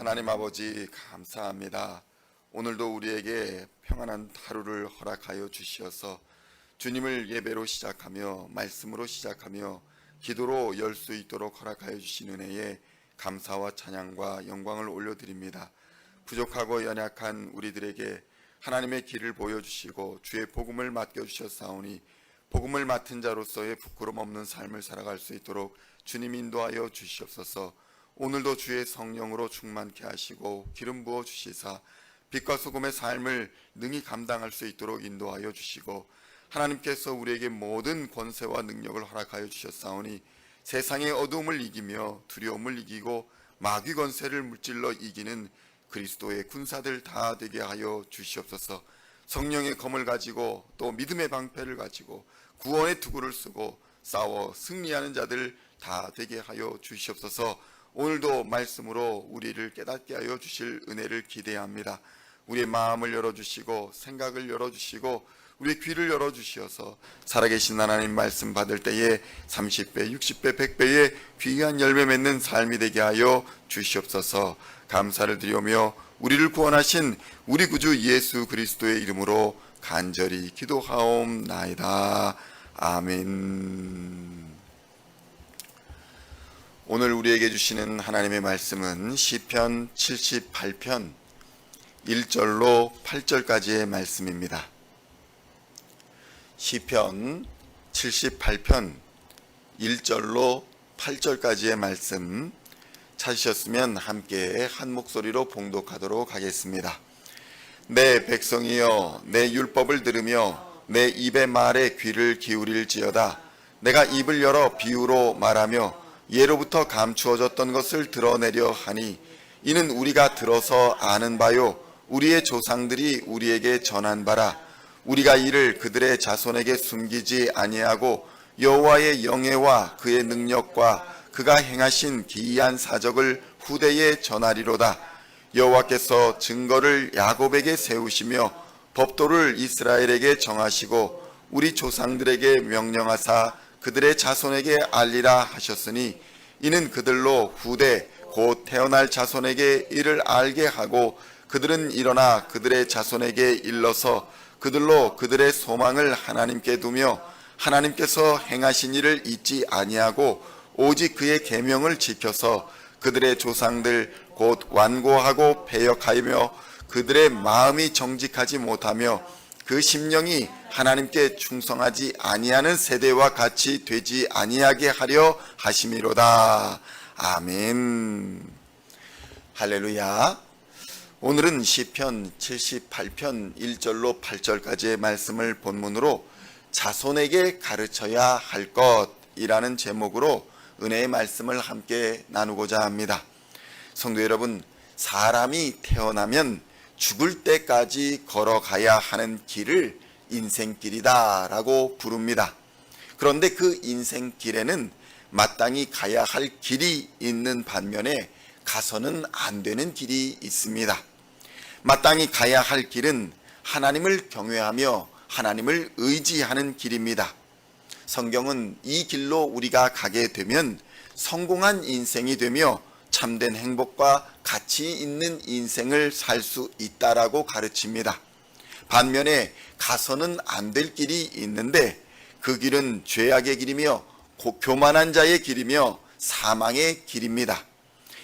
하나님 아버지 감사합니다. 오늘도 우리에게 평안한 하루를 허락하여 주시어서 주님을 예배로 시작하며 말씀으로 시작하며 기도로 열 수 있도록 허락하여 주신 은혜에 감사와 찬양과 영광을 올려드립니다. 부족하고 연약한 우리들에게 하나님의 길을 보여주시고 주의 복음을 맡겨주셨사오니 복음을 맡은 자로서의 부끄럼 없는 삶을 살아갈 수 있도록 주님 인도하여 주시옵소서. 오늘도 주의 성령으로 충만케 하시고 기름 부어 주시사 빛과 소금의 삶을 능히 감당할 수 있도록 인도하여 주시고, 하나님께서 우리에게 모든 권세와 능력을 허락하여 주셨사오니 세상의 어두움을 이기며 두려움을 이기고 마귀 권세를 물질러 이기는 그리스도의 군사들 다 되게 하여 주시옵소서. 성령의 검을 가지고 또 믿음의 방패를 가지고 구원의 투구를 쓰고 싸워 승리하는 자들 다 되게 하여 주시옵소서. 오늘도 말씀으로 우리를 깨닫게 하여 주실 은혜를 기대합니다. 우리의 마음을 열어주시고 생각을 열어주시고 우리의 귀를 열어주시어서 살아계신 하나님 말씀 받을 때에 30배, 60배, 100배의 귀한 열매 맺는 삶이 되게 하여 주시옵소서. 감사를 드리오며 우리를 구원하신 우리 구주 예수 그리스도의 이름으로 간절히 기도하옵나이다. 아멘. 오늘 우리에게 주시는 하나님의 말씀은 시편 78편 1절로 8절까지의 말씀입니다. 시편 78편 1절로 8절까지의 말씀 찾으셨으면 함께 한 목소리로 봉독하도록 하겠습니다. 내 백성이여, 내 율법을 들으며 내 입의 말에 귀를 기울일지어다. 내가 입을 열어 비유로 말하며 예로부터 감추어졌던 것을 드러내려 하니 이는 우리가 들어서 아는 바요 우리의 조상들이 우리에게 전한 바라. 우리가 이를 그들의 자손에게 숨기지 아니하고 여호와의 영예와 그의 능력과 그가 행하신 기이한 사적을 후대에 전하리로다. 여호와께서 증거를 야곱에게 세우시며 법도를 이스라엘에게 정하시고 우리 조상들에게 명령하사 그들의 자손에게 알리라 하셨으니 이는 그들로 후대 곧 태어날 자손에게 이를 알게 하고 그들은 일어나 그들의 자손에게 일러서 그들로 그들의 소망을 하나님께 두며 하나님께서 행하신 일을 잊지 아니하고 오직 그의 계명을 지켜서 그들의 조상들 곧 완고하고 패역하며 그들의 마음이 정직하지 못하며 그 심령이 하나님께 충성하지 아니하는 세대와 같이 되지 아니하게 하려 하심이로다. 아멘. 할렐루야. 오늘은 시편 78편 1절로 8절까지의 말씀을 본문으로 자손에게 가르쳐야 할 것이라는 제목으로 은혜의 말씀을 함께 나누고자 합니다. 성도 여러분, 사람이 태어나면 죽을 때까지 걸어가야 하는 길을 인생길이다 라고 부릅니다. 그런데 그 인생길에는 마땅히 가야 할 길이 있는 반면에 가서는 안 되는 길이 있습니다. 마땅히 가야 할 길은 하나님을 경외하며 하나님을 의지하는 길입니다. 성경은 이 길로 우리가 가게 되면 성공한 인생이 되며 참된 행복과 가치 있는 인생을 살 수 있다라고 가르칩니다. 반면에 가서는 안 될 길이 있는데 그 길은 죄악의 길이며 교만한 자의 길이며 사망의 길입니다.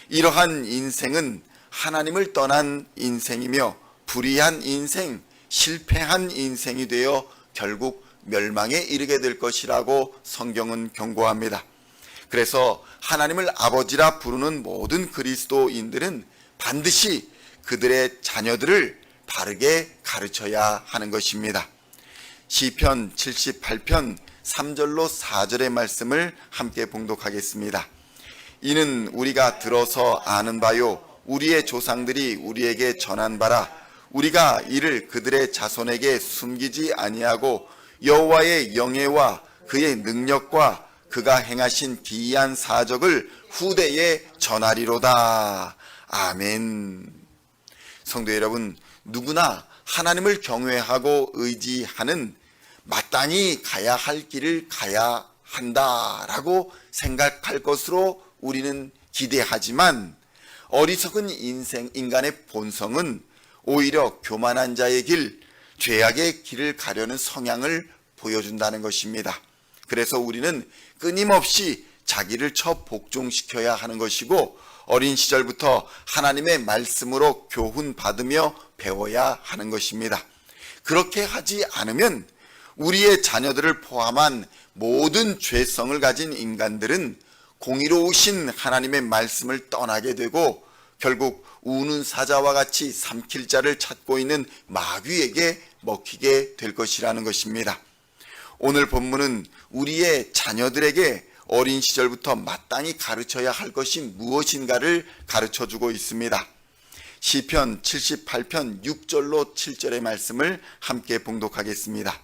이러한 인생은 하나님을 떠난 인생이며 불의한 인생, 실패한 인생이 되어 결국 멸망에 이르게 될 것이라고 성경은 경고합니다. 그래서 하나님을 아버지라 부르는 모든 그리스도인들은 반드시 그들의 자녀들을 바르게 가르쳐야 하는 것입니다. 시편 78편 3절로 4절의 말씀을 함께 봉독하겠습니다. 이는 우리가 들어서 아는 바요 우리의 조상들이 우리에게 전한 바라. 우리가 이를 그들의 자손에게 숨기지 아니하고 여호와의 영예와 그의 능력과 그가 행하신 기이한 사적을 후대에 전하리로다. 아멘. 성도 여러분, 누구나 하나님을 경외하고 의지하는 마땅히 가야 할 길을 가야 한다라고 생각할 것으로 우리는 기대하지만 어리석은 인간의 본성은 오히려 교만한 자의 길, 죄악의 길을 가려는 성향을 보여준다는 것입니다. 그래서 우리는 끊임없이 자기를 복종시켜야 하는 것이고, 어린 시절부터 하나님의 말씀으로 교훈받으며 배워야 하는 것입니다. 그렇게 하지 않으면 우리의 자녀들을 포함한 모든 죄성을 가진 인간들은 공의로우신 하나님의 말씀을 떠나게 되고 결국 우는 사자와 같이 삼킬 자를 찾고 있는 마귀에게 먹히게 될 것이라는 것입니다. 오늘 본문은 우리의 자녀들에게 어린 시절부터 마땅히 가르쳐야 할 것이 무엇인가를 가르쳐주고 있습니다. 시편 78편 6절로 7절의 말씀을 함께 봉독하겠습니다.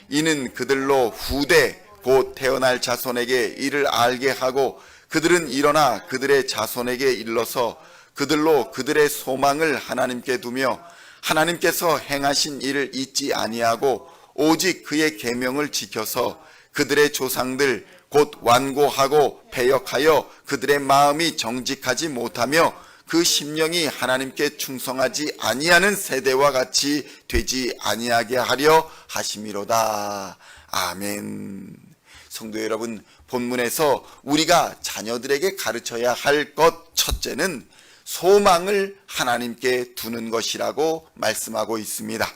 이는 그들로 후대 곧 태어날 자손에게 이를 알게 하고 그들은 일어나 그들의 자손에게 일러서 그들로 그들의 소망을 하나님께 두며 하나님께서 행하신 일을 잊지 아니하고 오직 그의 계명을 지켜서 그들의 조상들 곧 완고하고 패역하여 그들의 마음이 정직하지 못하며 그 심령이 하나님께 충성하지 아니하는 세대와 같이 되지 아니하게 하려 하심이로다. 아멘. 성도 여러분, 본문에서 우리가 자녀들에게 가르쳐야 할 것 첫째는 소망을 하나님께 두는 것이라고 말씀하고 있습니다.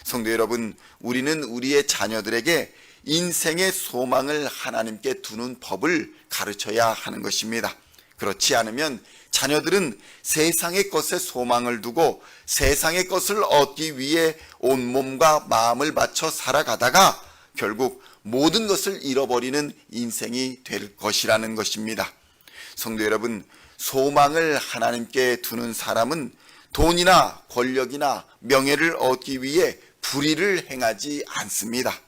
성도 여러분, 우리는 우리의 자녀들에게 인생의 소망을 하나님께 두는 법을 가르쳐야 하는 것입니다. 그렇지 않으면 자녀들은 세상의 것에 소망을 두고 세상의 것을 얻기 위해 온몸과 마음을 바쳐 살아가다가 결국 모든 것을 잃어버리는 인생이 될 것이라는 것입니다. 성도 여러분, 소망을 하나님께 두는 사람은 돈이나 권력이나 명예를 얻기 위해 불의를 행하지 않습니다.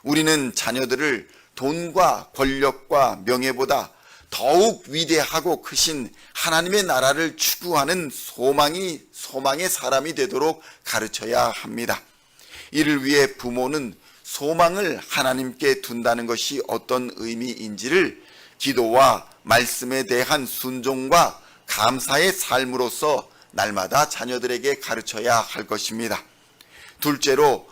우리는 자녀들을 돈과 권력과 명예보다 더욱 위대하고 크신 하나님의 나라를 추구하는 소망의 사람이 되도록 가르쳐야 합니다. 이를 위해 부모는 소망을 하나님께 둔다는 것이 어떤 의미인지를 기도와 말씀에 대한 순종과 감사의 삶으로서 날마다 자녀들에게 가르쳐야 할 것입니다. 둘째로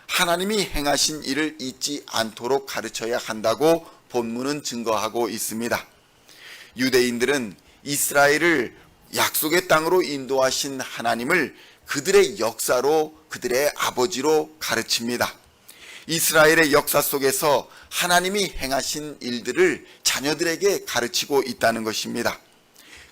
하나님이 행하신 일을 잊지 않도록 가르쳐야 한다고 본문은 증거하고 있습니다. 유대인들은 이스라엘을 약속의 땅으로 인도하신 하나님을 그들의 역사로, 그들의 아버지로 가르칩니다. 이스라엘의 역사 속에서 하나님이 행하신 일들을 자녀들에게 가르치고 있다는 것입니다.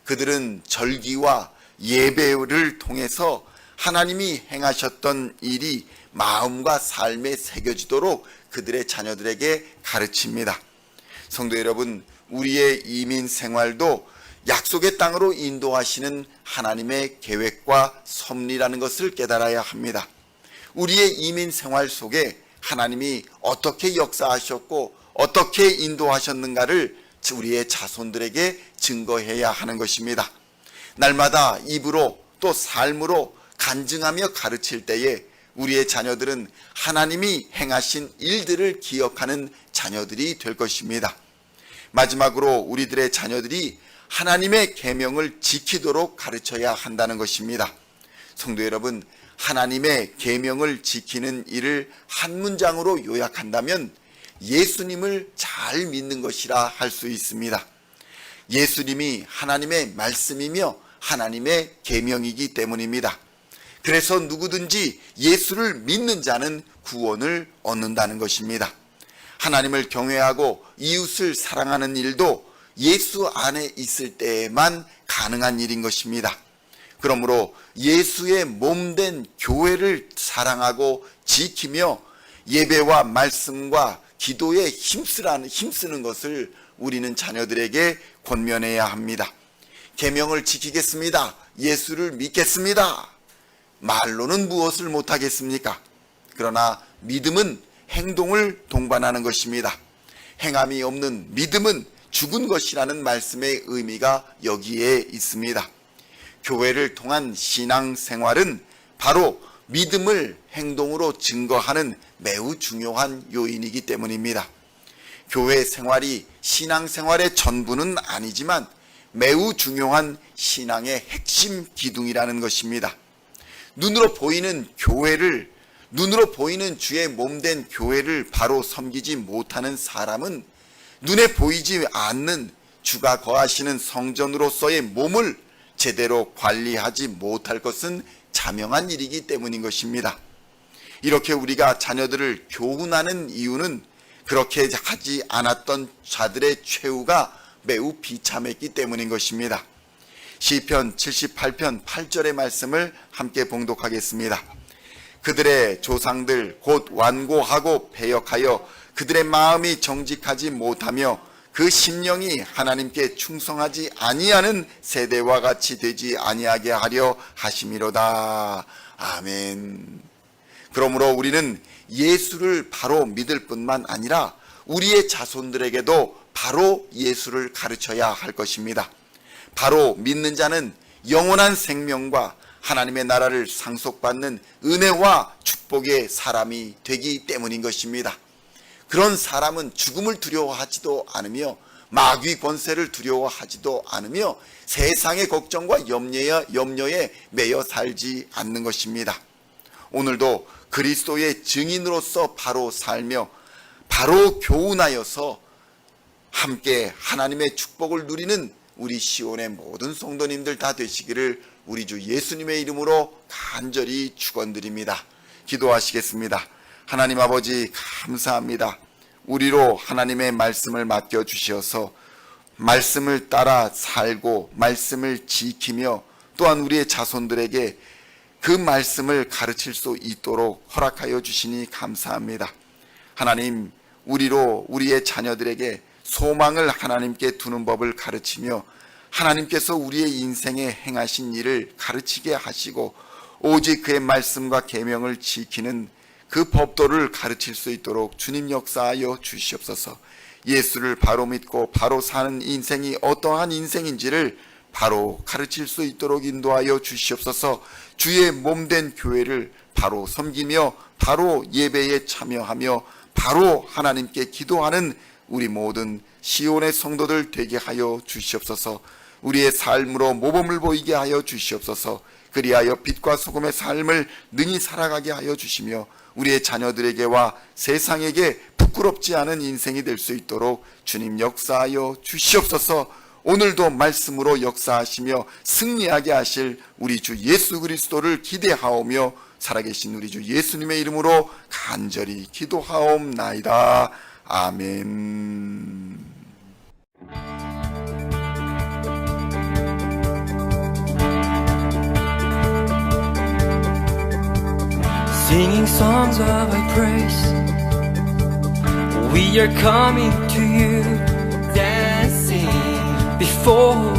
그들은 절기와 예배를 통해서 하나님이 행하셨던 일이 마음과 삶에 새겨지도록 그들의 자녀들에게 가르칩니다. 성도 여러분, 우리의 이민 생활도 약속의 땅으로 인도하시는 하나님의 계획과 섭리라는 것을 깨달아야 합니다. 우리의 이민 생활 속에 하나님이 어떻게 역사하셨고 어떻게 인도하셨는가를 우리의 자손들에게 증거해야 하는 것입니다. 날마다 입으로 또 삶으로 간증하며 가르칠 때에 우리의 자녀들은 하나님이 행하신 일들을 기억하는 자녀들이 될 것입니다. 마지막으로 우리들의 자녀들이 하나님의 계명을 지키도록 가르쳐야 한다는 것입니다. 성도 여러분, 하나님의 계명을 지키는 일을 한 문장으로 요약한다면 예수님을 잘 믿는 것이라 할 수 있습니다. 예수님이 하나님의 말씀이며 하나님의 계명이기 때문입니다. 그래서 누구든지 예수를 믿는 자는 구원을 얻는다는 것입니다. 하나님을 경외하고 이웃을 사랑하는 일도 예수 안에 있을 때에만 가능한 일인 것입니다. 그러므로 예수의 몸된 교회를 사랑하고 지키며 예배와 말씀과 기도에 힘쓰는 것을 우리는 자녀들에게 권면해야 합니다. 계명을 지키겠습니다. 예수를 믿겠습니다. 말로는 무엇을 못하겠습니까? 그러나 믿음은 행동을 동반하는 것입니다. 행함이 없는 믿음은 죽은 것이라는 말씀의 의미가 여기에 있습니다. 교회를 통한 신앙생활은 바로 믿음을 행동으로 증거하는 매우 중요한 요인이기 때문입니다. 교회 생활이 신앙생활의 전부는 아니지만 매우 중요한 신앙의 핵심 기둥이라는 것입니다. 눈으로 보이는 교회를, 눈으로 보이는 주의 몸된 교회를 바로 섬기지 못하는 사람은 눈에 보이지 않는 주가 거하시는 성전으로서의 몸을 제대로 관리하지 못할 것은 자명한 일이기 때문인 것입니다. 이렇게 우리가 자녀들을 교훈하는 이유는 그렇게 하지 않았던 자들의 최후가 매우 비참했기 때문인 것입니다. 시편 78편 8절의 말씀을 함께 봉독하겠습니다. 그들의 조상들 곧 완고하고 배역하여 그들의 마음이 정직하지 못하며 그 심령이 하나님께 충성하지 아니하는 세대와 같이 되지 아니하게 하려 하심이로다. 아멘. 그러므로 우리는 예수를 바로 믿을 뿐만 아니라 우리의 자손들에게도 바로 예수를 가르쳐야 할 것입니다. 바로 믿는 자는 영원한 생명과 하나님의 나라를 상속받는 은혜와 축복의 사람이 되기 때문인 것입니다. 그런 사람은 죽음을 두려워하지도 않으며 마귀 권세를 두려워하지도 않으며 세상의 걱정과 염려에 매여 살지 않는 것입니다. 오늘도 그리스도의 증인으로서 바로 살며 바로 교훈하여서 함께 하나님의 축복을 누리는 우리 시온의 모든 성도님들 다 되시기를 우리 주 예수님의 이름으로 간절히 축원드립니다. 기도하시겠습니다. 하나님 아버지 감사합니다. 우리로 하나님의 말씀을 맡겨주셔서 말씀을 따라 살고 말씀을 지키며 또한 우리의 자손들에게 그 말씀을 가르칠 수 있도록 허락하여 주시니 감사합니다. 하나님, 우리로 우리의 자녀들에게 소망을 하나님께 두는 법을 가르치며 하나님께서 우리의 인생에 행하신 일을 가르치게 하시고 오직 그의 말씀과 계명을 지키는 그 법도를 가르칠 수 있도록 주님 역사하여 주시옵소서. 예수를 바로 믿고 바로 사는 인생이 어떠한 인생인지를 바로 가르칠 수 있도록 인도하여 주시옵소서. 주의 몸된 교회를 바로 섬기며 바로 예배에 참여하며 바로 하나님께 기도하는 우리 모든 시온의 성도들 되게 하여 주시옵소서. 우리의 삶으로 모범을 보이게 하여 주시옵소서. 그리하여 빛과 소금의 삶을 능히 살아가게 하여 주시며 우리의 자녀들에게와 세상에게 부끄럽지 않은 인생이 될 수 있도록 주님 역사하여 주시옵소서. 오늘도 말씀으로 역사하시며 승리하게 하실 우리 주 예수 그리스도를 기대하오며 살아계신 우리 주 예수님의 이름으로 간절히 기도하옵나이다. 아멘. Singing songs of thy praise, we are coming to you, dancing before